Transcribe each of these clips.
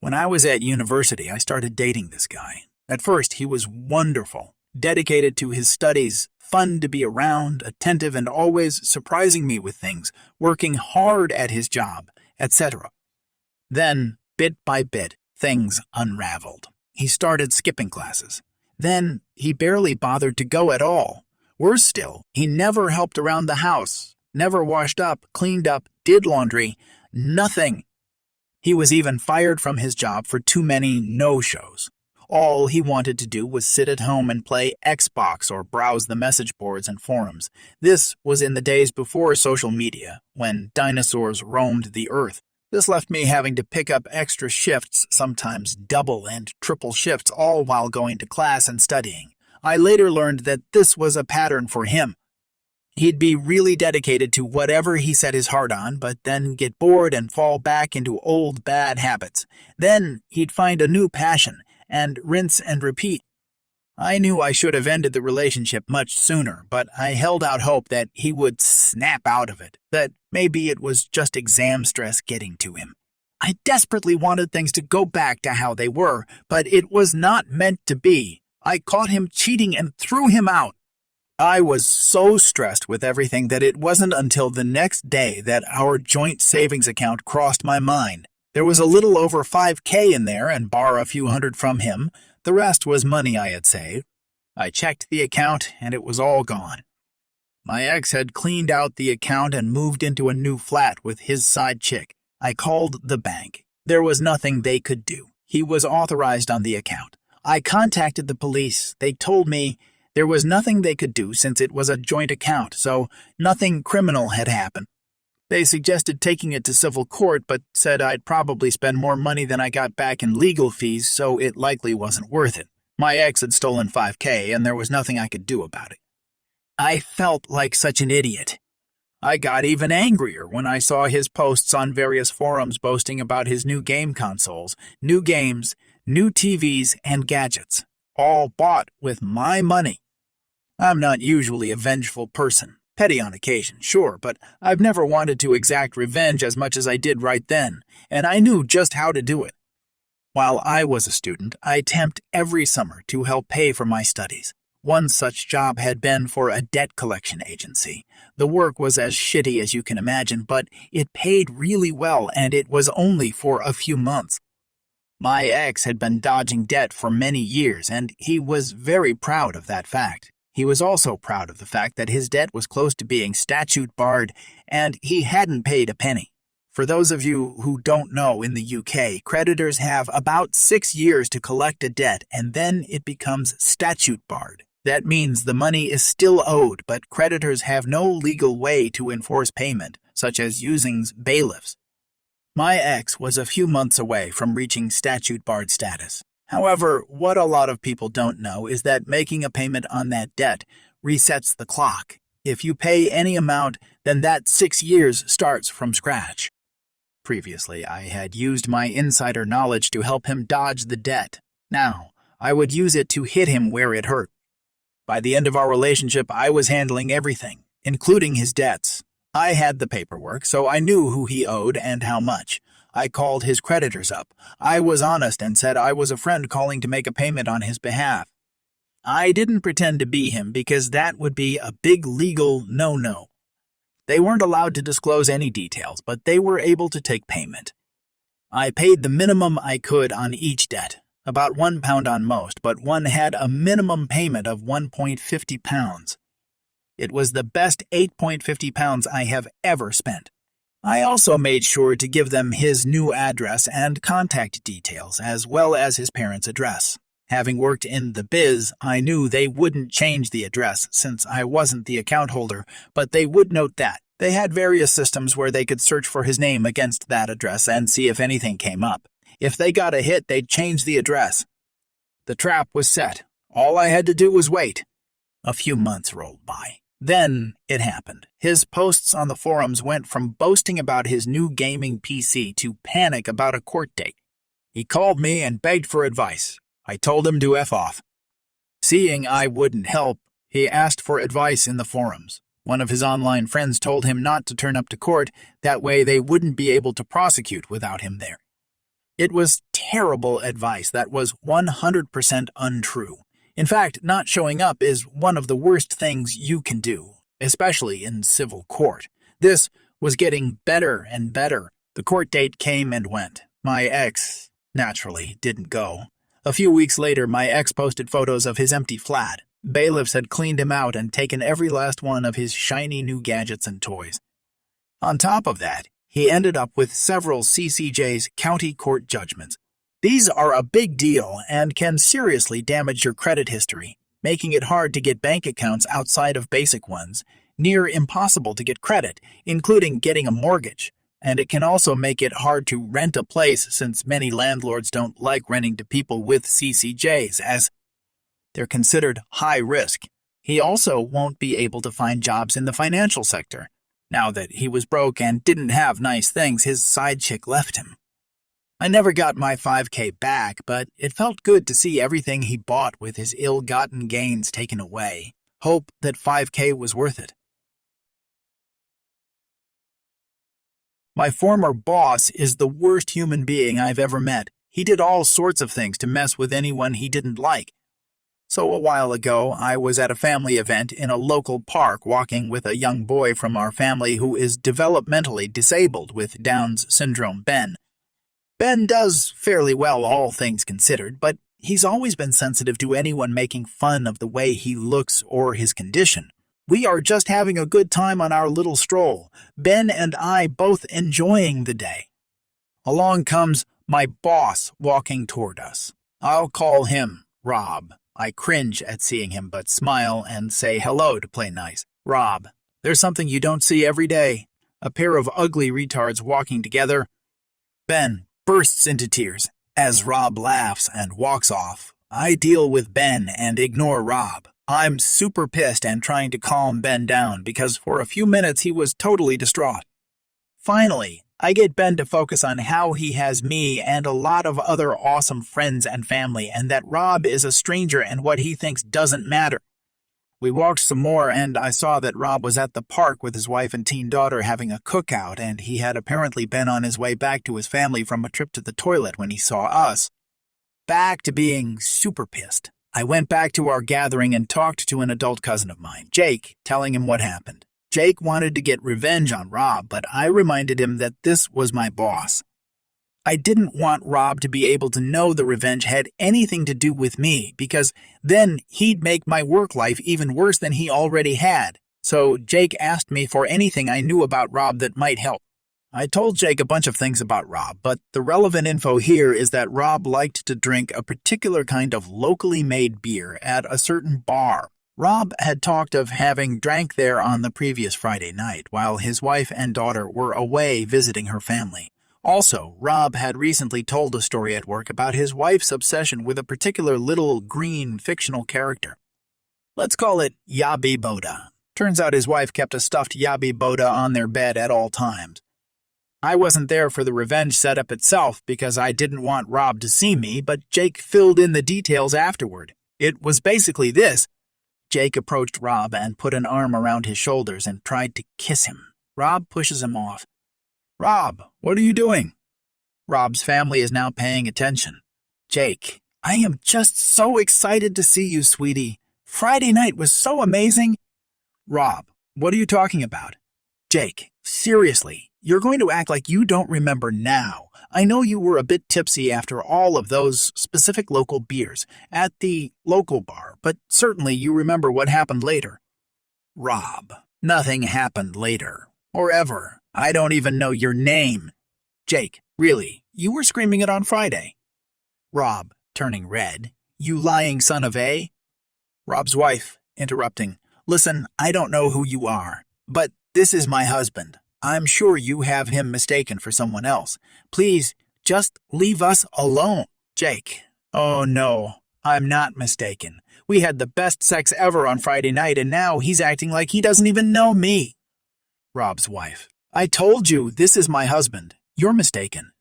When I was at university, I started dating this guy. At first, he was wonderful, dedicated to his studies, fun to be around, attentive, and always surprising me with things, working hard at his job, etc. Then, bit by bit, things unraveled. He started skipping classes. Then, he barely bothered to go at all. Worse still, he never helped around the house, never washed up, cleaned up, did laundry, nothing. He was even fired from his job for too many no-shows. All he wanted to do was sit at home and play Xbox or browse the message boards and forums. This was in the days before social media, when dinosaurs roamed the earth. This left me having to pick up extra shifts, sometimes double and triple shifts, all while going to class and studying. I later learned that this was a pattern for him. He'd be really dedicated to whatever he set his heart on, but then get bored and fall back into old bad habits. Then he'd find a new passion, and rinse and repeat. I knew I should have ended the relationship much sooner, but I held out hope that he would snap out of it, that maybe it was just exam stress getting to him. I desperately wanted things to go back to how they were, but it was not meant to be. I caught him cheating and threw him out. I was so stressed with everything that it wasn't until the next day that our joint savings account crossed my mind. There was a little over $5,000 in there, and bar a few hundred from him, the rest was money I had saved. I checked the account, and it was all gone. My ex had cleaned out the account and moved into a new flat with his side chick. I called the bank. There was nothing they could do. He was authorized on the account. I contacted the police. They told me there was nothing they could do since it was a joint account, so nothing criminal had happened. They suggested taking it to civil court, but said I'd probably spend more money than I got back in legal fees, so it likely wasn't worth it. My ex had stolen $5,000, and there was nothing I could do about it. I felt like such an idiot. I got even angrier when I saw his posts on various forums boasting about his new game consoles, new games, new TVs, and gadgets, all bought with my money. I'm not usually a vengeful person. Petty on occasion, sure, but I've never wanted to exact revenge as much as I did right then, and I knew just how to do it. While I was a student, I temped every summer to help pay for my studies. One such job had been for a debt collection agency. The work was as shitty as you can imagine, but it paid really well, and it was only for a few months. My ex had been dodging debt for many years, and he was very proud of that fact. He was also proud of the fact that his debt was close to being statute barred, and he hadn't paid a penny. For those of you who don't know, in the UK, creditors have about 6 years to collect a debt, and then it becomes statute barred. That means the money is still owed, but creditors have no legal way to enforce payment, such as using bailiffs. My ex was a few months away from reaching statute barred status. However, what a lot of people don't know is that making a payment on that debt resets the clock. If you pay any amount, then that 6 years starts from scratch. Previously, I had used my insider knowledge to help him dodge the debt. Now, I would use it to hit him where it hurt. By the end of our relationship, I was handling everything, including his debts. I had the paperwork, so I knew who he owed and how much. I called his creditors up. I was honest and said I was a friend calling to make a payment on his behalf. I didn't pretend to be him because that would be a big legal no-no. They weren't allowed to disclose any details, but they were able to take payment. I paid the minimum I could on each debt, about £1 on most, but one had a minimum payment of £1.50. It was the best £8.50 I have ever spent. I also made sure to give them his new address and contact details, as well as his parents' address. Having worked in the biz, I knew they wouldn't change the address since I wasn't the account holder, but they would note that. They had various systems where they could search for his name against that address and see if anything came up. If they got a hit, they'd change the address. The trap was set. All I had to do was wait. A few months rolled by. Then it happened. His posts on the forums went from boasting about his new gaming PC to panic about a court date. He called me and begged for advice. I told him to F off. Seeing I wouldn't help, he asked for advice in the forums. One of his online friends told him not to turn up to court, that way they wouldn't be able to prosecute without him there. It was terrible advice that was 100% untrue. In fact, not showing up is one of the worst things you can do, especially in civil court. This was getting better and better. The court date came and went. My ex, naturally, didn't go. A few weeks later, my ex posted photos of his empty flat. Bailiffs had cleaned him out and taken every last one of his shiny new gadgets and toys. On top of that, he ended up with several CCJ's county court judgments. These are a big deal and can seriously damage your credit history, making it hard to get bank accounts outside of basic ones, near impossible to get credit, including getting a mortgage. And it can also make it hard to rent a place since many landlords don't like renting to people with CCJs as they're considered high risk. He also won't be able to find jobs in the financial sector. Now that he was broke and didn't have nice things, his side chick left him. I never got my $5K back, but it felt good to see everything he bought with his ill-gotten gains taken away. Hope that $5K was worth it. My former boss is the worst human being I've ever met. He did all sorts of things to mess with anyone he didn't like. So a while ago, I was at a family event in a local park walking with a young boy from our family who is developmentally disabled with Down's syndrome, Ben. Ben does fairly well, all things considered, but he's always been sensitive to anyone making fun of the way he looks or his condition. We are just having a good time on our little stroll, Ben and I both enjoying the day. Along comes my boss walking toward us. I'll call him Rob. I cringe at seeing him but smile and say hello to play nice. Rob, there's something you don't see every day. A pair of ugly retards walking together. Ben bursts into tears as Rob laughs and walks off. I deal with Ben and ignore Rob. I'm super pissed and trying to calm Ben down because for a few minutes he was totally distraught. Finally, I get Ben to focus on how he has me and a lot of other awesome friends and family and that Rob is a stranger and what he thinks doesn't matter. We walked some more and I saw that Rob was at the park with his wife and teen daughter having a cookout and he had apparently been on his way back to his family from a trip to the toilet when he saw us. Back to being super pissed. I went back to our gathering and talked to an adult cousin of mine, Jake, telling him what happened. Jake wanted to get revenge on Rob, but I reminded him that this was my boss. I didn't want Rob to be able to know the revenge had anything to do with me, because then he'd make my work life even worse than he already had. So Jake asked me for anything I knew about Rob that might help. I told Jake a bunch of things about Rob, but the relevant info here is that Rob liked to drink a particular kind of locally made beer at a certain bar. Rob had talked of having drank there on the previous Friday night while his wife and daughter were away visiting her family. Also, Rob had recently told a story at work about his wife's obsession with a particular little green fictional character. Let's call it Yabi Boda. Turns out his wife kept a stuffed Yabi Boda on their bed at all times. I wasn't there for the revenge setup itself because I didn't want Rob to see me, but Jake filled in the details afterward. It was basically this. Jake approached Rob and put an arm around his shoulders and tried to kiss him. Rob pushes him off. Rob, what are you doing? Rob's family is now paying attention. Jake, I am just so excited to see you, sweetie. Friday night was so amazing. Rob, what are you talking about? Jake, seriously, you're going to act like you don't remember now. I know you were a bit tipsy after all of those specific local beers at the local bar, but certainly you remember what happened later. Rob, nothing happened later. Or ever. I don't even know your name. Jake, really, you were screaming it on Friday. Rob, turning red. You lying son of a? Rob's wife, interrupting. Listen, I don't know who you are, but this is my husband. I'm sure you have him mistaken for someone else. Please, just leave us alone. Jake, oh no, I'm not mistaken. We had the best sex ever on Friday night and now he's acting like he doesn't even know me. Rob's wife, I told you this is my husband. You're mistaken.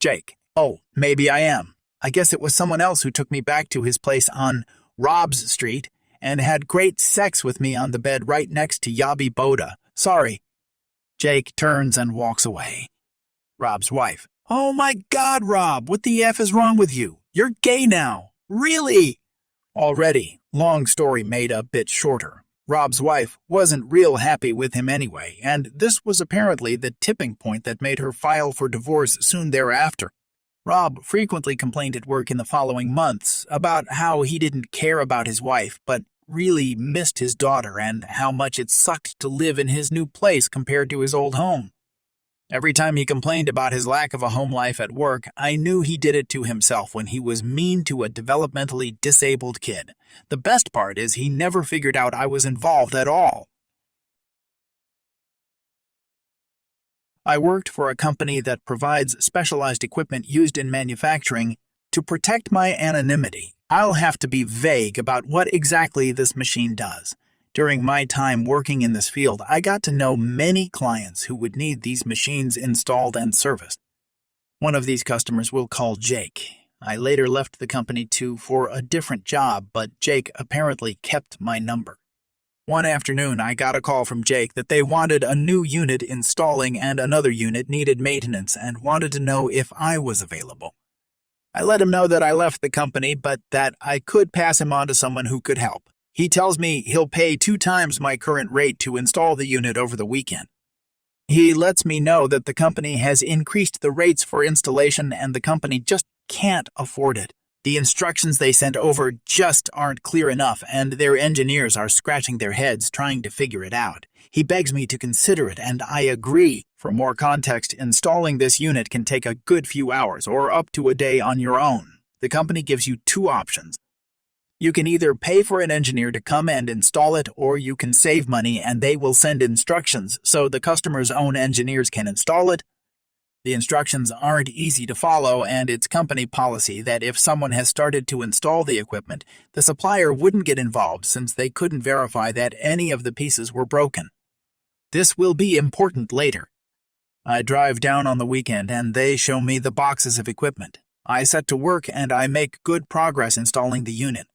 Jake, oh, maybe I am. I guess it was someone else who took me back to his place on Rob's Street and had great sex with me on the bed right next to Yabi Boda. Sorry. Jake turns and walks away. Rob's wife, Oh my God, Rob, what the F is wrong with you? You're gay now. Really? Already, long story made a bit shorter. Rob's wife wasn't real happy with him anyway, and this was apparently the tipping point that made her file for divorce soon thereafter. Rob frequently complained at work in the following months about how he didn't care about his wife, but really missed his daughter and how much it sucked to live in his new place compared to his old home. Every time he complained about his lack of a home life at work, I knew he did it to himself when he was mean to a developmentally disabled kid. The best part is he never figured out I was involved at all. I worked for a company that provides specialized equipment used in manufacturing. To protect my anonymity, I'll have to be vague about what exactly this machine does. During my time working in this field, I got to know many clients who would need these machines installed and serviced. One of these customers we'll call Jake. I later left the company for a different job, but Jake apparently kept my number. One afternoon, I got a call from Jake that they wanted a new unit installing and another unit needed maintenance and wanted to know if I was available. I let him know that I left the company, but that I could pass him on to someone who could help. He tells me he'll pay 2 times my current rate to install the unit over the weekend. He lets me know that the company has increased the rates for installation and the company just can't afford it. The instructions they sent over just aren't clear enough, and their engineers are scratching their heads trying to figure it out. He begs me to consider it, and I agree. For more context, installing this unit can take a good few hours or up to a day on your own. The company gives you 2 options. You can either pay for an engineer to come and install it, or you can save money and they will send instructions so the customer's own engineers can install it. The instructions aren't easy to follow, and it's company policy that if someone has started to install the equipment, the supplier wouldn't get involved since they couldn't verify that any of the pieces were broken. This will be important later. I drive down on the weekend and they show me the boxes of equipment. I set to work and I make good progress installing the unit.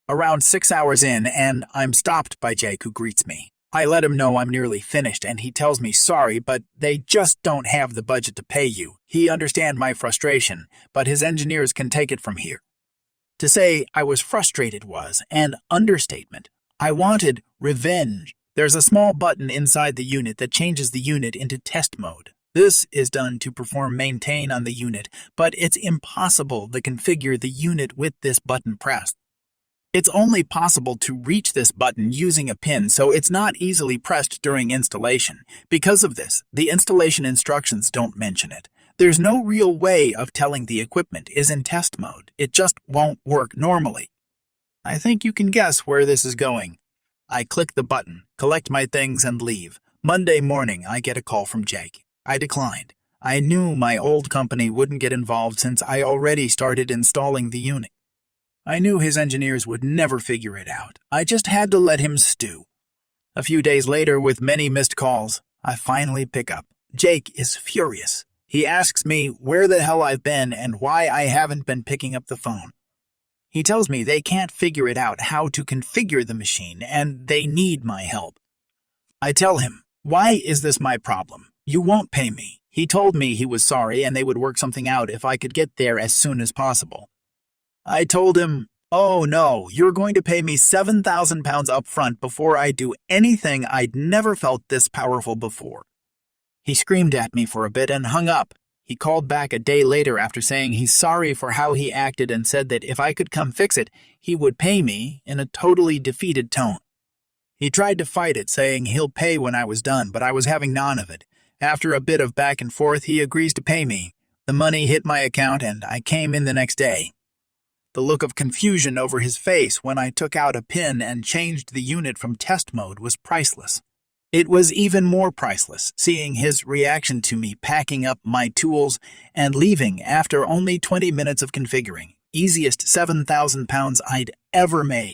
Around 6 hours in, and I'm stopped by Jake, who greets me. I let him know I'm nearly finished, and he tells me sorry, but they just don't have the budget to pay you. He understands my frustration, but his engineers can take it from here. To say I was frustrated was an understatement. I wanted revenge. There's a small button inside the unit that changes the unit into test mode. This is done to perform maintain on the unit, but it's impossible to configure the unit with this button pressed. It's only possible to reach this button using a pin, so it's not easily pressed during installation. Because of this, the installation instructions don't mention it. There's no real way of telling the equipment is in test mode. It just won't work normally. I think you can guess where this is going. I click the button, collect my things, and leave. Monday morning, I get a call from Jake. I declined. I knew my old company wouldn't get involved since I already started installing the unit. I knew his engineers would never figure it out. I just had to let him stew. A few days later, with many missed calls, I finally pick up. Jake is furious. He asks me where the hell I've been and why I haven't been picking up the phone. He tells me they can't figure it out how to configure the machine and they need my help. I tell him, why is this my problem? You won't pay me. He told me he was sorry and they would work something out if I could get there as soon as possible. I told him, oh no, you're going to pay me 7,000 pounds up front before I do anything. I'd never felt this powerful before. He screamed at me for a bit and hung up. He called back a day later after saying he's sorry for how he acted and said that if I could come fix it, he would pay me in a totally defeated tone. He tried to fight it, saying he'll pay when I was done, but I was having none of it. After a bit of back and forth, he agrees to pay me. The money hit my account and I came in the next day. The look of confusion over his face when I took out a pin and changed the unit from test mode was priceless. It was even more priceless seeing his reaction to me packing up my tools and leaving after only 20 minutes of configuring. Easiest 7,000 pounds I'd ever made.